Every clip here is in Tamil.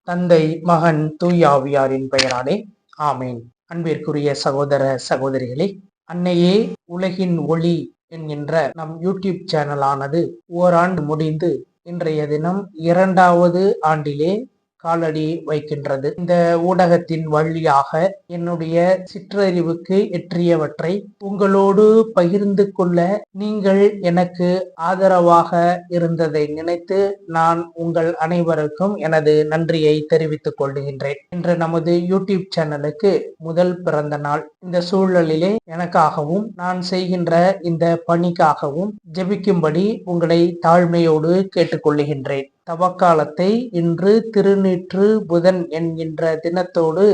தந்தை, மகன், தூய ஆவியாரின் பெயராலே ஆமேன். அன்பிற்குரிய சகோதர சகோதரிகளே, அன்னையே உலகின் ஒளி என்கின்ற நம் யூடியூப் சேனலானது ஓராண்டு முடிந்து இன்றைய தினம் 2வது ஆண்டிலே காலடி வைக்கின்றது. இந்த ஊடகத்தின் வழியாக என்னுடைய சிற்றறிவுக்கு எற்றியவற்றை உங்களோடு பகிர்ந்து கொள்ள நீங்கள் எனக்கு ஆதரவாக இருந்ததை நினைத்து நான் உங்கள் அனைவருக்கும் எனது நன்றியை தெரிவித்துக் கொள்கின்றேன். இன்று நமது யூடியூப் சேனலுக்கு முதல் பிறந்த நாள். இந்த சூழலிலே எனக்காகவும் நான் செய்கின்ற இந்த பணிக்காகவும் ஜெபிக்கும்படி உங்களை தாழ்மையோடு கேட்டுக்கொள்கின்றேன். தவக்காலத்தை இன்று திருநீற்று புதன் என்கின்ற தினத்தோடு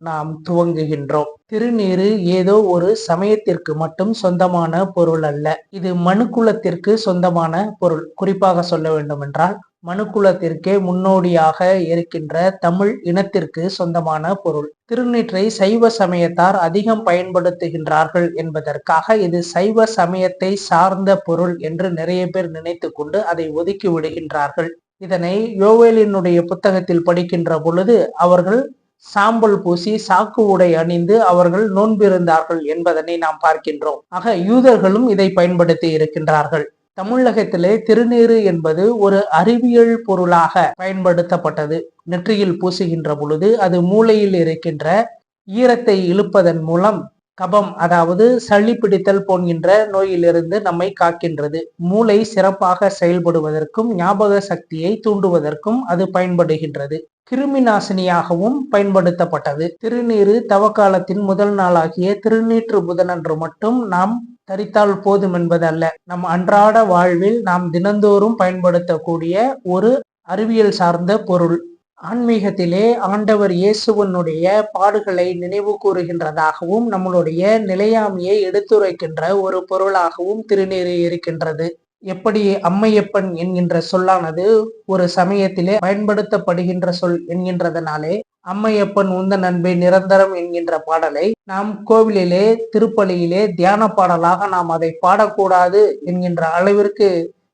நாம் துவங்குகின்றோம். திருநீறு ஏதோ ஒரு சமயத்திற்கு மட்டும் சொந்தமான பொருள் அல்ல. இது மனுக்குலத்திற்கு சொந்தமான பொருள். குறிப்பாக சொல்ல வேண்டும் என்றால் மனுக்குலத்திற்கே முன்னோடியாக இருக்கின்ற தமிழ் இனத்திற்கு சொந்தமான பொருள். திருநீற்றை சைவ சமயத்தார் அதிகம் பயன்படுத்துகின்றார்கள் என்பதற்காக இது சைவ சமயத்தை சார்ந்த பொருள் என்று நிறைய பேர் நினைத்து கொண்டு அதை ஒதுக்கி விடுகின்றார்கள். இதனை யோவேலினுடைய புத்தகத்தில் படிக்கின்ற பொழுது அவர்கள் சாம்பல் பூசி சாக்கு உடை அணிந்து அவர்கள் நோன்பிருந்தார்கள் என்பதனை நாம் பார்க்கின்றோம். ஆக யூதர்களும் இதை பயன்படுத்தி இருக்கின்றார்கள். தமிழகத்திலே திருநீறு என்பது ஒரு அறிவியல் பொருளாக பயன்படுத்தப்பட்டது. நெற்றியில் பூசுகின்ற பொழுது அது மூளையில் இருக்கின்ற ஈரத்தை இழுப்பதன் மூலம் கபம், அதாவது சளி பிடித்தல் போன்கின்ற நோயிலிருந்து நம்மை காக்கின்றது. மூளை சிறப்பாக செயல்படுவதற்கும் ஞாபக சக்தியை தூண்டுவதற்கும் அது பயன்படுகின்றது. கிருமி நாசினியாகவும் பயன்படுத்தப்பட்டது. திருநீறு தவக்காலத்தின் முதல் நாளாகிய திருநீற்று புதனன்று மட்டும் நாம் தரித்தால் போதும் என்பது அல்ல. நம் அன்றாட வாழ்வில் நாம் தினந்தோறும் பயன்படுத்தக்கூடிய ஒரு அறிவியல் சார்ந்த பொருள். ஆன்மீகத்திலே ஆண்டவர் இயேசுவனுடைய பாடுகளை நினைவு கூறுகின்றதாகவும் நம்மளுடைய நிலையாமையை எடுத்துரைக்கின்ற ஒரு பொருளாகவும் திருநீறு இருக்கின்றது. எப்படி அம்மையப்பன் என்கின்ற சொல்லானது ஒரு சமயத்திலே பயன்படுத்தப்படுகின்ற சொல் என்கின்றதனாலே அம்மையப்பன் உந்தன் அன்பே நிரந்தரம் என்கின்ற பாடலை நாம் கோவிலிலே திருப்பலியிலே தியான பாடலாக நாம் அதை பாடக்கூடாது என்கின்ற அளவிற்கு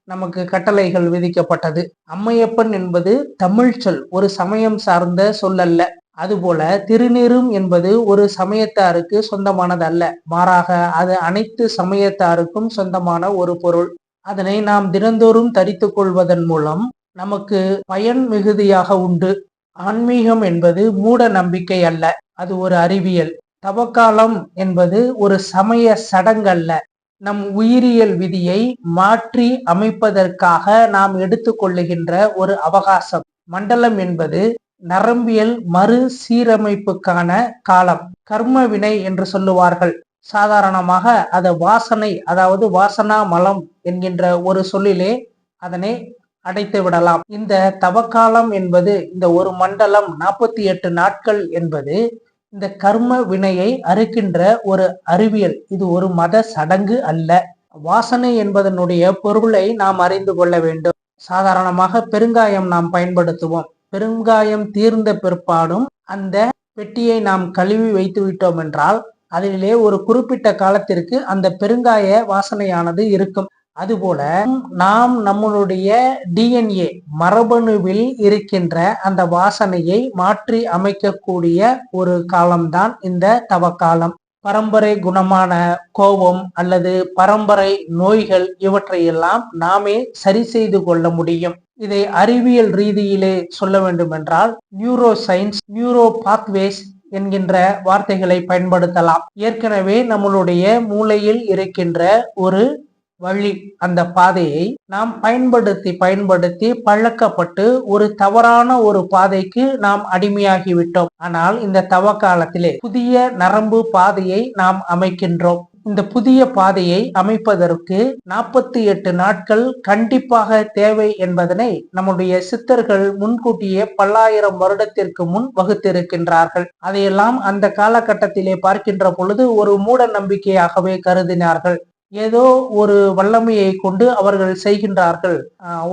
நமக்கு கட்டளைகள் விதிக்கப்பட்டது. அம்மையப்பன் என்பது தமிழ் சொல், ஒரு சமயம் சார்ந்த சொல் அல்ல. அதுபோல திருநீறும் என்பது ஒரு சமயத்தாருக்கு சொந்தமானதல்ல. மாறாக அது அனைத்து சமயத்தாருக்கும் சொந்தமான ஒரு பொருள். அதனை நாம் தினந்தோறும் தரித்து கொள்வதன் மூலம் நமக்கு பயன் மிகுதியாக உண்டு. ஆன்மீகம் என்பது மூட நம்பிக்கை அல்ல, அது ஒரு அறிவியல். தவக்காலம் என்பது ஒரு சமய சடங்கல்ல, நம் உயிரியல் விதியை மாற்றி அமைப்பதற்காக நாம் எடுத்துக்கொள்ளுகின்ற ஒரு அவகாசம். மண்டலம் என்பது நரம்பியல் மறு சீரமைப்புக்கான காலம். கர்ம வினை என்று சொல்லுவார்கள். சாதாரணமாக அதை வாசனை, அதாவது வாசனா மலம் என்கின்ற ஒரு சொல்லிலே அதனை அடைத்து விடலாம். இந்த தவக்காலம் என்பது இந்த ஒரு மண்டலம் 48 நாட்கள் என்பது இந்த கர்ம வினையை அறுக்கின்ற ஒரு அறிவியல். இது ஒரு மத சடங்கு அல்ல. வாசனை என்பதனுடைய பொருளை நாம் அறிந்து கொள்ள வேண்டும். சாதாரணமாக பெருங்காயம் நாம் பயன்படுத்துவோம். பெருங்காயம் தீர்ந்த பிற்பாடும் அந்த பெட்டியை நாம் கழுவி வைத்து விட்டோம் என்றால் அதிலே ஒரு குறிப்பிட்ட காலத்திற்கு அந்த பெருங்காய வாசனையானது இருக்கும். அதுபோல நாம் நம்மளுடைய டிஎன்ஏ மரபணுவில் இருக்கின்ற அந்த வாசனையை மாற்றி அமைக்கக்கூடிய ஒரு காலம்தான் இந்த தவக்காலம். பரம்பரை குணமான கோபம் அல்லது பரம்பரை நோய்கள் இவற்றையெல்லாம் நாமே சரி செய்து கொள்ள முடியும். இதை அறிவியல் ரீதியிலே சொல்ல வேண்டும் என்றால் நியூரோ சயின்ஸ், நியூரோ பாத்வேஸ் என்கின்ற வார்த்தைகளை பயன்படுத்தலாம். ஏற்கனவே நம்மளுடைய மூளையில் இருக்கின்ற ஒரு வழி, அந்த பாதையை நாம் பயன்படுத்தி பழக்கப்பட்டு ஒரு தவறான ஒரு பாதைக்கு நாம் அடிமையாகிவிட்டோம். ஆனால் இந்த தவ காலத்திலே புதிய நரம்பு பாதையை நாம் அமைக்கின்றோம். இந்த புதிய பாதையை அமைப்பதற்கு 48 நாட்கள் கண்டிப்பாக தேவை என்பதனை நம்முடைய சித்தர்கள் முன்கூட்டியே பல்லாயிரம் வருடத்திற்கு முன் வகுத்திருக்கின்றார்கள். அதையெல்லாம் அந்த காலகட்டத்திலே பார்க்கின்ற பொழுது ஒரு மூட நம்பிக்கையாகவே கருதினார்கள். ஏதோ ஒரு வல்லமையை கொண்டு அவர்கள் செய்கின்றார்கள்,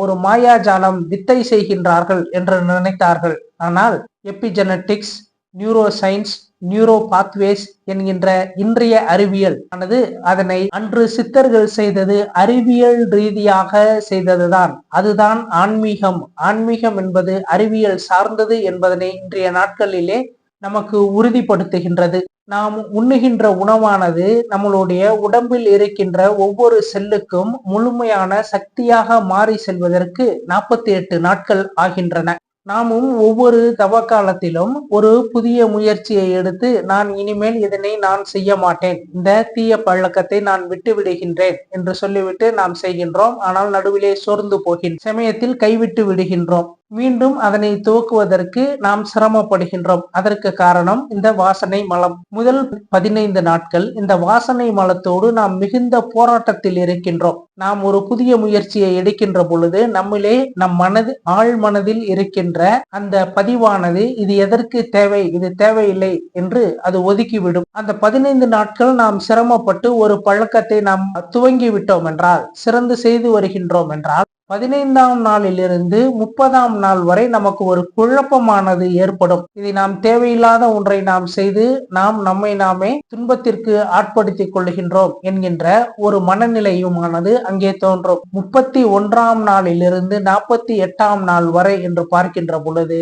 ஒரு மாயாஜாலம் வித்தை செய்கின்றார்கள் என்று நினைத்தார்கள். ஆனால் epigenetics, neuro science, neuro pathways என்கின்ற இன்றைய அறிவியல் ஆனது அதனை அன்று சித்தர்கள் செய்தது அறிவியல் ரீதியாக செய்ததுதான். அதுதான் ஆன்மீகம். ஆன்மீகம் என்பது அறிவியல் சார்ந்தது என்பதனை இன்றைய நாட்களிலே நமக்கு உறுதிப்படுத்துகின்றது. நாம் உண்ணுகின்ற உணவானது நம்மளுடைய உடம்பில் இருக்கின்ற ஒவ்வொரு செல்லுக்கும் முழுமையான சக்தியாக மாறி செல்வதற்கு 48 நாட்கள் ஆகின்றன. நாமும் ஒவ்வொரு தவ காலத்திலும் ஒரு புதிய முயற்சியை எடுத்து நான் இனிமேல் இதனை நான் செய்ய மாட்டேன், இந்த தீய பழக்கத்தை நான் விட்டு விடுகின்றேன் என்று சொல்லிவிட்டு நாம் செய்கின்றோம். ஆனால் நடுவிலே சோர்ந்து போகின்ற சமயத்தில் கைவிட்டு விடுகின்றோம். மீண்டும் அதனை துவக்குவதற்கு நாம் சிரமப்படுகின்றோம். அதற்கு காரணம் இந்த வாசனை மலம். முதல் 15 நாட்கள் இந்த வாசனை மலத்தோடு நாம் மிகுந்த போராட்டத்தில் இருக்கின்றோம். நாம் ஒரு புதிய முயற்சியை எடுக்கின்ற பொழுது நம்மிலே நம் ஆழ் மனதில் இருக்கின்ற அந்த பதிவானது இது எதற்கு தேவை, இது தேவையில்லை என்று அது ஒதுக்கிவிடும். அந்த 15 நாட்கள் நாம் சிரமப்பட்டு ஒரு பழக்கத்தை நாம் துவங்கி விட்டோம் என்றால், சிறந்து செய்து வருகின்றோம் என்றால் 15ஆம் நாளிலிருந்து 30ஆம் நாள் வரை நமக்கு ஒரு குழப்பமானது ஏற்படும். இதை நாம் தேவையில்லாத ஒன்றை நாம் செய்து நாம் நம்மை நாமே துன்பத்திற்கு ஆட்படுத்திக் கொள்கின்றோம் என்கின்ற ஒரு மனநிலையுமானது அங்கே தோன்றும். 31ஆம் நாளிலிருந்து 48ஆம் நாள் வரை என்று பார்க்கின்ற பொழுது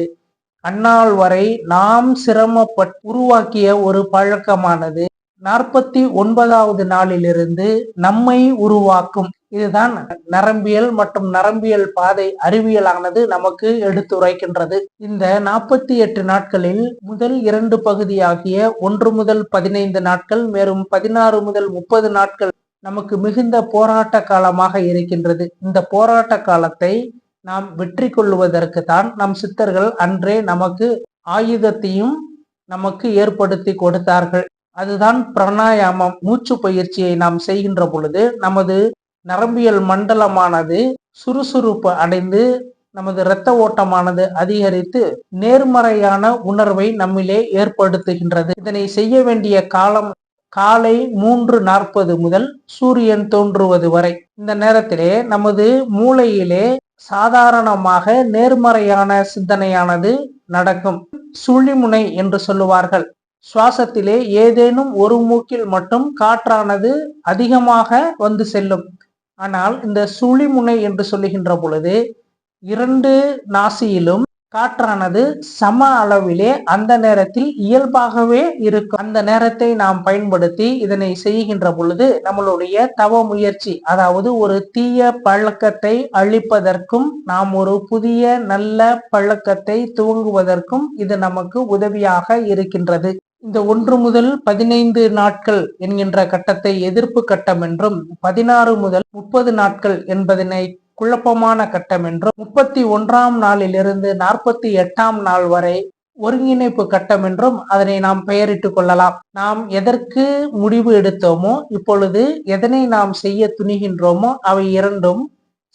அந்நாள் வரை நாம் சிரமப்பட்டு உருவாக்கிய ஒரு பழக்கமானது 49வது நாளிலிருந்து நம்மை உருவாக்கும். இதுதான் நரம்பியல் மற்றும் நரம்பியல் பாதை அறிவியலானது நமக்கு எடுத்துரைக்கின்றது. இந்த 48 நாட்களில் முதல் 2 பகுதியாகிய 1 முதல் 15 நாட்கள் மேலும் 16 முதல் 30 நாட்கள் நமக்கு மிகுந்த போராட்ட காலமாக இருக்கின்றது. இந்த போராட்ட காலத்தை நாம் வெற்றி கொள்வதற்கு தான் நம் சித்தர்கள் அன்றே நமக்கு ஆயுதத்தையும் நமக்கு ஏற்படுத்தி கொடுத்தார்கள். அதுதான் பிராணாயாமம். மூச்சு பயிற்சியை நாம் செய்கின்ற பொழுது நமது நரம்பியல் மண்டலமானது சுறுசுறுப்பு அடைந்து நமது இரத்த ஓட்டமானது அதிகரித்து நேர்மறையான உணர்வை நம்மிலே ஏற்படுத்துகின்றது. இதனை செய்ய வேண்டிய காலம் காலை 3:40 முதல் சூரியன் தோன்றுவது வரை. இந்த நேரத்திலே நமது மூளையிலே சாதாரணமாக நேர்மறையான சிந்தனையானது நடக்கும். சுழிமுனை என்று சொல்லுவார்கள். சுவாசத்திலே ஏதேனும் ஒரு மூக்கில் மட்டும் காற்றானது அதிகமாக வந்து செல்லும். ஆனால் இந்த சுழிமுனை என்று சொல்லுகின்ற பொழுது 2 நாசியிலும் காற்றானது சம அளவிலே அந்த நேரத்தில் இயல்பாகவே இருக்கும். அந்த நேரத்தை நாம் பயன்படுத்தி இதனை செய்கின்ற பொழுது நம்மளுடைய தவ முயற்சி, அதாவது ஒரு தீய பழக்கத்தை அழிப்பதற்கும் நாம் ஒரு புதிய நல்ல பழக்கத்தை துவங்குவதற்கும் இது நமக்கு உதவியாக இருக்கின்றது. இந்த 1 முதல் 15 நாட்கள் என்கின்ற கட்டத்தை எதிர்ப்பு கட்டம் என்றும் 16 முதல் 30 நாட்கள் என்பதனை குழப்பமான கட்டம் என்றும் 31ஆம் நாளிலிருந்து 48ஆம் நாள் வரை ஒருங்கிணைப்பு கட்டம் என்றும் அதனை நாம் பெயரிட்டுக் கொள்ளலாம். நாம் எதற்கு முடிவு எடுத்தோமோ இப்பொழுது எதனை நாம் செய்ய துணிகின்றோமோ அவை இரண்டும்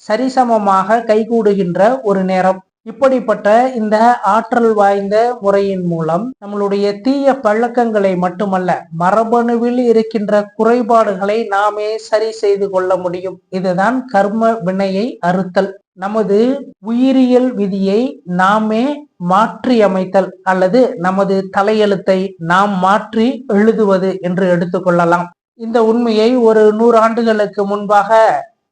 சரிசமமாக கைகூடுகின்ற ஒரு நேரம். இப்படிப்பட்ட இந்த ஆற்றல் வாய்ந்த முறையின் மூலம் நம்மளுடைய தீய பழக்கங்களை மட்டுமல்ல, மரபணுவில் இருக்கின்ற குறைபாடுகளை நாமே சரி செய்து கொள்ள முடியும். இதுதான் கர்ம வினையை அறுத்தல். நமது உயிரியல் விதியை நாமே மாற்றி அமைத்தல் அல்லது நமது தலையெழுத்தை நாம் மாற்றி எழுதுவது என்று எடுத்துக்கொள்ளலாம். இந்த உண்மையை ஒரு 100 ஆண்டுகளுக்கு முன்பாக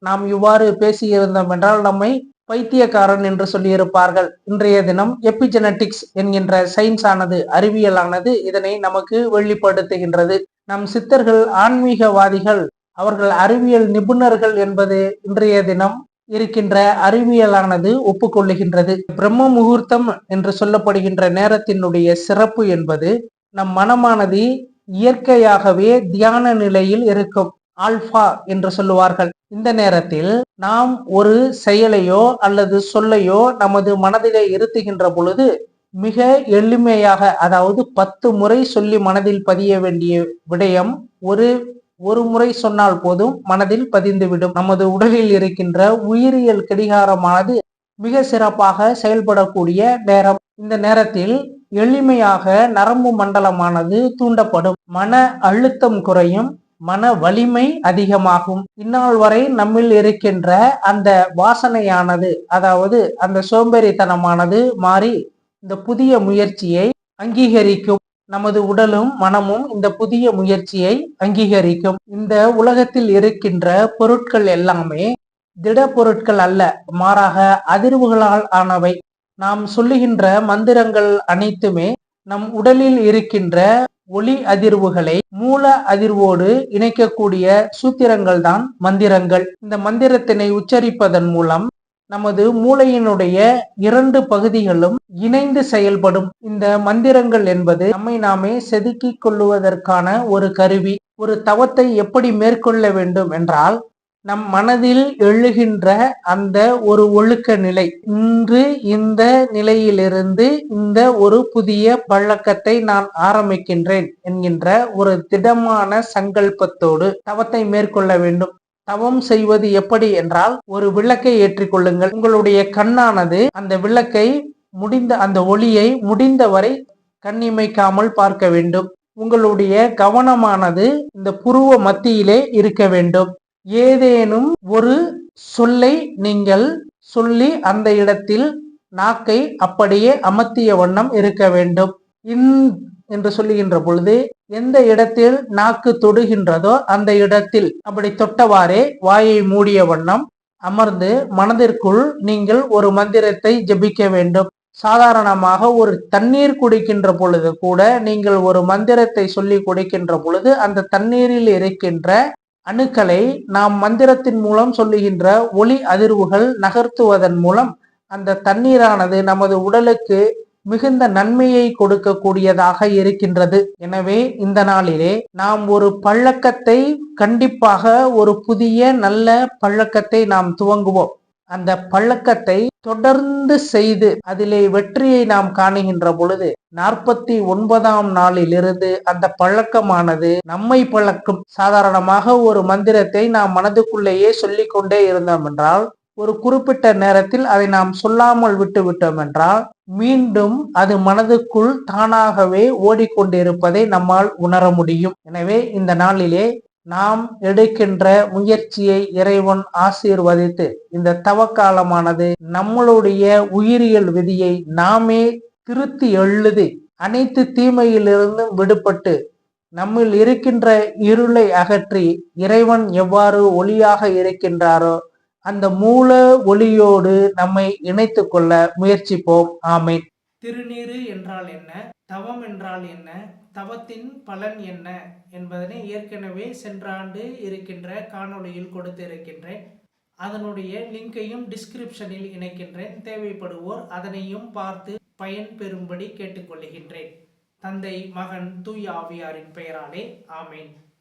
நாம் இவ்வாறு பேசியிருந்தோம் என்றால் நம்மை பைத்தியக்காரன் என்று சொல்லியிருப்பார்கள். இன்றைய தினம் எபிஜெனடிக்ஸ் என்கின்ற சயின்ஸ் ஆனது, அறிவியலானது இதனை நமக்கு வெளிப்படுத்துகின்றது. நம் சித்தர்கள் ஆன்மீகவாதிகள், அவர்கள் அறிவியல் நிபுணர்கள் என்பது இன்றைய தினம் இருக்கின்ற அறிவியலானது ஒப்புக்கொள்ளுகின்றது. பிரம்ம முகூர்த்தம் என்று சொல்லப்படுகின்ற நேரத்தினுடைய சிறப்பு என்பது நம் மனமானது இயற்கையாகவே தியான நிலையில் இருக்கும். ஆல்பா என்று சொல்லுவார்கள். இந்த நேரத்தில் நாம் ஒரு செயலையோ அல்லது சொல்லையோ நமது மனதிலே இருத்துகின்ற பொழுது மிக எளிமையாக, அதாவது 10 முறை சொல்லி மனதில் பதிய வேண்டிய விடயம் ஒரு முறை சொன்னால் போதும் மனதில் பதிந்துவிடும். நமது உடலில் இருக்கின்ற உயிரியல் கடிகாரமானது மிக சிறப்பாக செயல்படக்கூடிய நேரம். இந்த நேரத்தில் எளிமையாக நரம்பு மண்டலமானது தூண்டப்படும், மன அழுத்தம் குறையும், மன வலிமை அதிகமாகும். இந்நாள் வரை நம்மில் இருக்கின்ற அந்த வாசனையானது, அதாவது அந்த சோம்பேறித்தனமானது மாறி இந்த புதிய முயற்சியை அங்கீகரிக்கும். நமது உடலும் மனமும் இந்த புதிய முயற்சியை அங்கீகரிக்கும். இந்த உலகத்தில் இருக்கின்ற பொருட்கள் எல்லாமே திட பொருட்கள் அல்ல, மாறாக அதிர்வுகளால் ஆனவை. நாம் சொல்லுகின்ற மந்திரங்கள் அனைத்துமே நம் உடலில் இருக்கின்ற ஒளி அதிர்வுகளை மூல அதிர்வோடு இணைக்கக்கூடிய சூத்திரங்கள் தான் மந்திரங்கள். இந்த மந்திரத்தினை உச்சரிப்பதன் மூலம் நமது மூளையினுடைய 2 பகுதிகளும் இணைந்து செயல்படும். இந்த மந்திரங்கள் என்பது நம்மை நாமே செதுக்கிக் கொள்ளுவதற்கான ஒரு கருவி. ஒரு தவத்தை எப்படி மேற்கொள்ள வேண்டும் என்றால், நம் மனதில் எழுகின்ற அந்த ஒரு ஒழுக்க நிலை, இன்று இந்த நிலையிலிருந்து இந்த ஒரு புதிய பழக்கத்தை நான் ஆரம்பிக்கின்றேன் என்கின்ற ஒரு திடமான சங்கல்பத்தோடு தவத்தை மேற்கொள்ள வேண்டும். தவம் செய்வது எப்படி என்றால், ஒரு விளக்கை ஏற்றிக்கொள்ளுங்கள். உங்களுடைய கண்ணானது அந்த விளக்கை அந்த ஒளியை முடிந்தவரை கண்ணிமைக்காமல் பார்க்க வேண்டும். உங்களுடைய கவனமானது இந்த புருவ மத்தியிலே இருக்க வேண்டும். ஏதேனும் ஒரு சொல்லை நீங்கள் சொல்லி அந்த இடத்தில் நாக்கை அப்படியே அமர்த்திய வண்ணம் இருக்க வேண்டும். என்று சொல்லுகின்ற பொழுது எந்த இடத்தில் நாக்கு தொடுகின்றதோ அந்த இடத்தில் அப்படி தொட்டவாறே வாயை மூடிய வண்ணம் அமர்ந்து மனதிற்குள் நீங்கள் ஒரு மந்திரத்தை ஜபிக்க வேண்டும். சாதாரணமாக ஒரு தண்ணீர் குடிக்கின்ற பொழுது கூட நீங்கள் ஒரு மந்திரத்தை சொல்லி குடிக்கின்ற பொழுது அந்த தண்ணீரில் இருக்கின்ற அணுக்களை நாம் மந்திரத்தின் மூலம் சொல்லுகின்ற ஒளி அதிர்வுகள் நகர்த்துவதன் மூலம் அந்த தண்ணீரானது நமது உடலுக்கு மிகுந்த நன்மையை கொடுக்கக்கூடியதாக இருக்கின்றது. எனவே இந்த நாளிலே நாம் ஒரு பழக்கத்தை, கண்டிப்பாக ஒரு புதிய நல்ல பழக்கத்தை நாம் துவங்குவோம். அந்த பழக்கத்தை தொடர்ந்து செய்து அதிலே வெற்றியை நாம் காணுகின்ற பொழுது 49ஆம் நாளிலிருந்து அந்த பழக்கமானது நம்மை பழக்கும். சாதாரணமாக ஒரு மந்திரத்தை நாம் மனதுக்குள்ளேயே சொல்லிக் கொண்டே இருந்தோம் என்றால், ஒரு குறிப்பிட்ட நேரத்தில் அதை நாம் சொல்லாமல் விட்டு விட்டோம் என்றால் மீண்டும் அது மனதுக்குள் தானாகவே ஓடிக்கொண்டிருப்பதை நம்மால் உணர முடியும். எனவே இந்த நாளிலே நாம் எடுக்கின்ற முயற்சியை இறைவன் ஆசீர்வதித்து இந்த தவக்காலமானது நம்மளுடைய உயிரியல் விதியை நாமே திருத்தி எழுதி அனைத்து தீமையிலிருந்தும் விடுபட்டு நம்மில் இருக்கின்ற இருளை அகற்றி இறைவன் எவ்வாறு ஒளியாக இருக்கின்றாரோ அந்த மூல ஒளியோடு நம்மை இணைத்து கொள்ள முயற்சிப்போம். ஆமேன். திருநீறு என்றால் என்ன, தவம் என்றால் என்ன, தவத்தின் பலன் என்ன என்பதனை ஏற்கனவே சென்ற ஆண்டு இருக்கின்ற காணொளியில் கொடுத்திருக்கின்றேன். அதனுடைய லிங்கையும் டிஸ்கிரிப்ஷனில் இணைக்கின்றேன். தேவைப்படுவோர் அதனையும் பார்த்து பயன் பெறும்படி கேட்டுக்கொள்கின்றேன். தந்தை, மகன், தூய ஆவியாரின் பெயராலே ஆமேன்.